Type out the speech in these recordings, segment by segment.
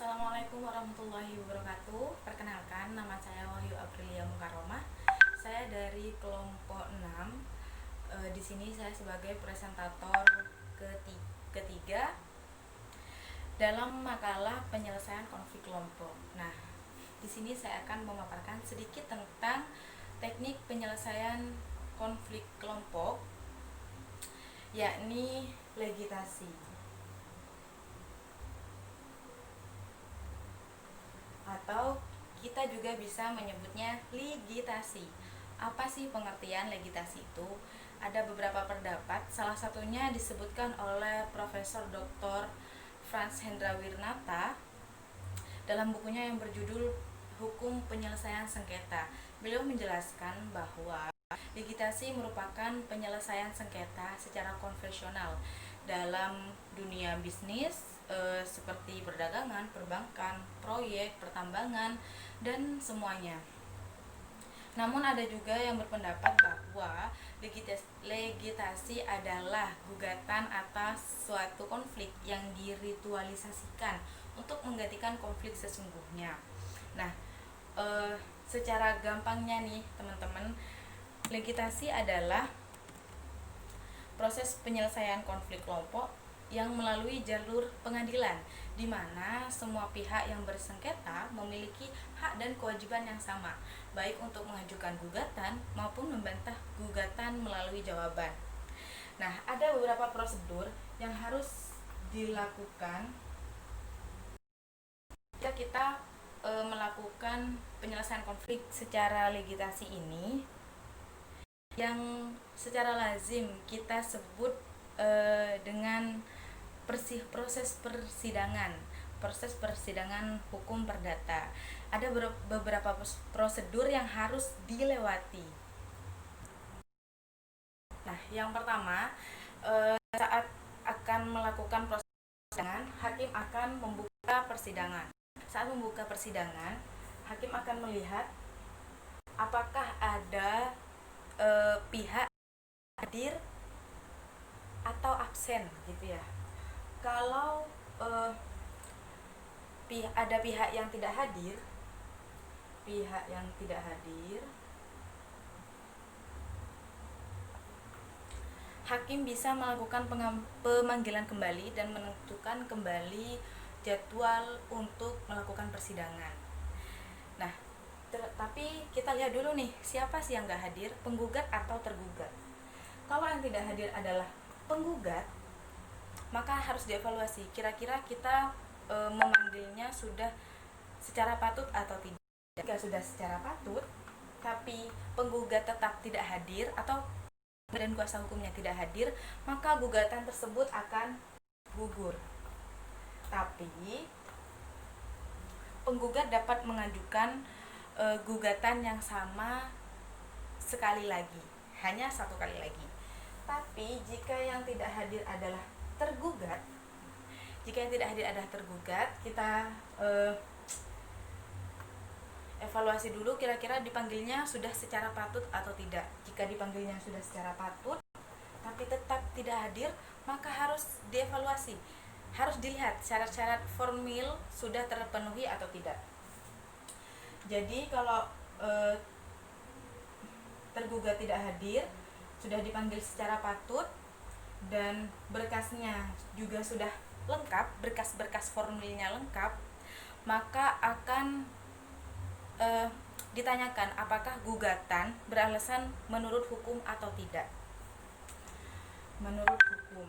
Assalamualaikum warahmatullahi wabarakatuh. Perkenalkan, nama saya Wahyu Aprilia Mukaromah. Saya dari kelompok 6. Di sini saya sebagai presentator ketiga dalam makalah penyelesaian konflik kelompok. Nah, di sini saya akan memaparkan sedikit tentang teknik penyelesaian konflik kelompok, yakni legitasi. Atau kita juga bisa menyebutnya ligitasi. Apa sih pengertian legitasi itu? Ada beberapa pendapat, salah satunya disebutkan oleh Profesor Dr. Frans Hendra Wirnata dalam bukunya yang berjudul Hukum Penyelesaian Sengketa. Beliau menjelaskan bahwa legitasi merupakan penyelesaian sengketa secara konvensional dalam dunia bisnis, seperti perdagangan, perbankan, proyek, pertambangan, dan semuanya. Namun ada juga yang berpendapat bahwa legitasi adalah gugatan atas suatu konflik yang diritualisasikan untuk menggantikan konflik sesungguhnya. Nah, secara gampangnya nih teman-teman, legitasi adalah proses penyelesaian konflik kelompok yang melalui jalur pengadilan, di mana semua pihak yang bersengketa memiliki hak dan kewajiban yang sama, baik untuk mengajukan gugatan maupun membantah gugatan melalui jawaban. Nah, ada beberapa prosedur yang harus dilakukan jika kita melakukan penyelesaian konflik secara legitasi ini, yang secara lazim kita sebut dengan proses persidangan hukum perdata. Ada beberapa prosedur yang harus dilewati. Nah, yang pertama, saat akan melakukan proses persidangan, hakim akan membuka persidangan. Saat membuka persidangan, hakim akan melihat apakah ada pihak hadir atau absen gitu ya. Kalau ada pihak yang tidak hadir, hakim bisa melakukan pemanggilan kembali dan menentukan kembali jadwal untuk melakukan persidangan. Nah, tapi kita lihat dulu nih, siapa sih yang nggak hadir, penggugat atau tergugat. Kalau yang tidak hadir adalah penggugat, maka harus dievaluasi, kira-kira kita memanggilnya sudah secara patut atau tidak. Jika sudah secara patut, tapi penggugat tetap tidak hadir atau dan kuasa hukumnya tidak hadir, maka gugatan tersebut akan gugur. Tapi penggugat dapat mengajukan gugatan yang sama sekali lagi, hanya satu kali lagi. Tapi jika yang tidak hadir adalah tergugat, kita evaluasi dulu kira-kira dipanggilnya sudah secara patut atau tidak. Jika dipanggilnya sudah secara patut tapi tetap tidak hadir, maka harus dievaluasi. Harus dilihat syarat-syarat formil sudah terpenuhi atau tidak. Jadi kalau tergugat tidak hadir, sudah dipanggil secara patut dan berkasnya juga sudah lengkap, berkas-berkas formilnya lengkap, maka akan ditanyakan apakah gugatan beralasan menurut hukum atau tidak. Menurut hukum,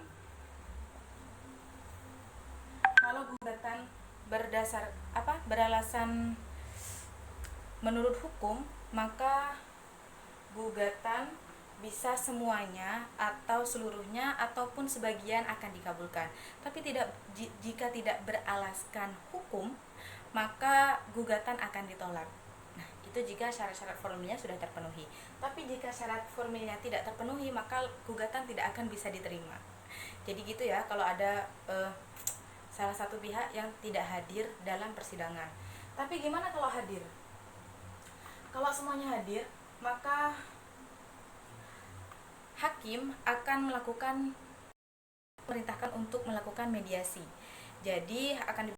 kalau gugatan beralasan menurut hukum, maka gugatan bisa semuanya atau seluruhnya ataupun sebagian akan dikabulkan. Tapi jika tidak beralaskan hukum, maka gugatan akan ditolak. Nah, itu jika syarat-syarat formilnya sudah terpenuhi. Tapi jika syarat formilnya tidak terpenuhi, maka gugatan tidak akan bisa diterima. Jadi gitu ya, kalau ada salah satu pihak yang tidak hadir dalam persidangan. Tapi gimana kalau hadir? Kalau semuanya hadir, maka hakim akan perintahkan untuk melakukan mediasi. Jadi akan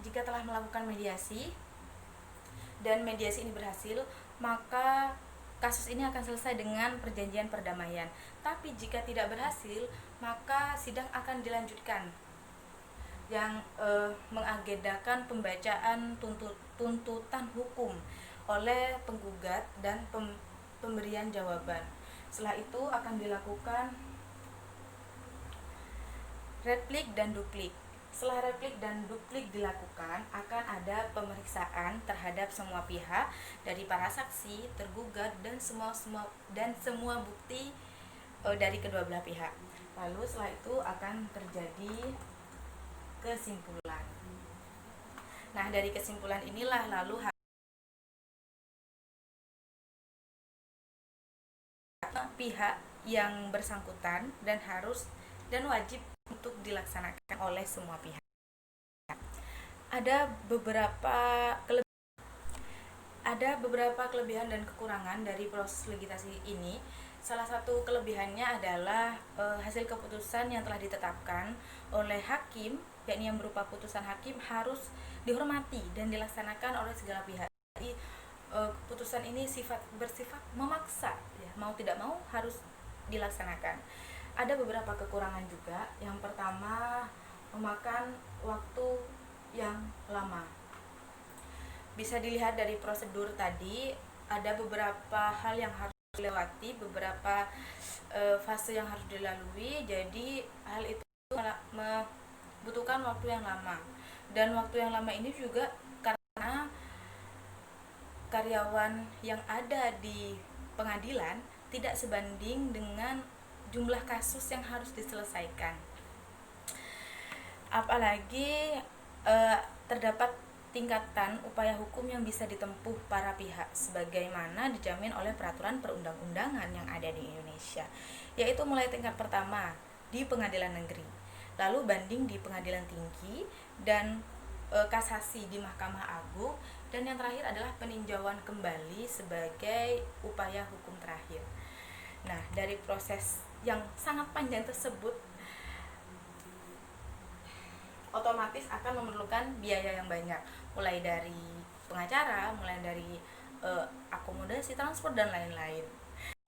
jika telah melakukan mediasi dan mediasi ini berhasil, maka kasus ini akan selesai dengan perjanjian perdamaian. Tapi jika tidak berhasil, maka sidang akan dilanjutkan yang mengagendakan pembacaan tuntutan hukum oleh penggugat dan pemberian jawaban. Setelah itu akan dilakukan replik dan duplik. Setelah replik dan duplik dilakukan, akan ada pemeriksaan terhadap semua pihak dari para saksi, tergugat dan semua bukti dari kedua belah pihak. Lalu setelah itu akan terjadi kesimpulan. Nah, dari kesimpulan inilah lalu pihak yang bersangkutan dan wajib untuk dilaksanakan oleh semua pihak. Ada beberapa kelebihan dan kekurangan dari proses legislasi ini. Salah satu kelebihannya adalah hasil keputusan yang telah ditetapkan oleh hakim, yakni yang berupa putusan hakim, harus dihormati dan dilaksanakan oleh segala pihak. Jadi keputusan ini bersifat memaksa, ya, mau tidak mau harus dilaksanakan. Ada beberapa kekurangan juga. Yang pertama, memakan waktu yang lama. Bisa dilihat dari prosedur tadi, ada beberapa hal yang harus dilewati, beberapa fase yang harus dilalui. Jadi hal itu membutuhkan waktu yang lama. Dan waktu yang lama ini juga karena karyawan yang ada di pengadilan tidak sebanding dengan jumlah kasus yang harus diselesaikan. Apalagi terdapat tingkatan upaya hukum yang bisa ditempuh para pihak sebagaimana dijamin oleh peraturan perundang-undangan yang ada di Indonesia, yaitu mulai tingkat pertama di pengadilan negeri, lalu banding di pengadilan tinggi, dan kasasi di Mahkamah Agung, dan yang terakhir adalah peninjauan kembali sebagai upaya hukum terakhir. Nah, dari proses yang sangat panjang tersebut otomatis akan memerlukan biaya yang banyak, mulai dari pengacara, mulai dari akomodasi, transport, dan lain-lain.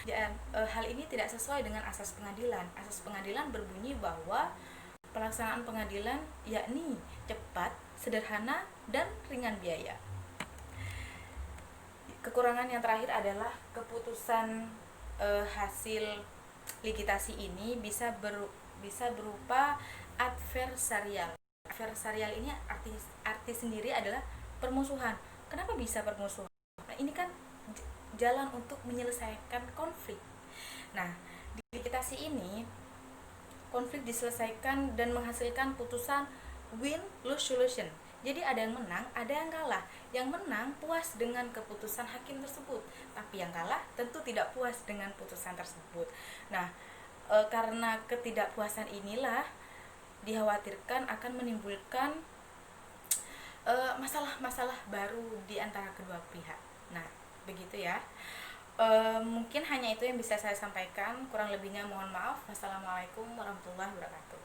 Dan hal ini tidak sesuai dengan asas pengadilan. Asas pengadilan berbunyi bahwa pelaksanaan pengadilan yakni cepat, sederhana, dan ringan biaya. Kekurangan yang terakhir adalah keputusan hasil ligitasi ini bisa berupa adversarial. Adversarial ini arti sendiri adalah permusuhan. Kenapa bisa permusuhan? Nah, ini kan jalan untuk menyelesaikan konflik. Nah, di ligitasi ini konflik diselesaikan dan menghasilkan putusan win-lose solution. Jadi ada yang menang, ada yang kalah. Yang menang puas dengan keputusan hakim tersebut, tapi yang kalah tentu tidak puas dengan putusan tersebut. Nah, karena ketidakpuasan inilah dikhawatirkan akan menimbulkan masalah-masalah baru di antara kedua pihak. Nah, begitu ya. Mungkin hanya itu yang bisa saya sampaikan. Kurang lebihnya mohon maaf. Wassalamualaikum warahmatullahi wabarakatuh.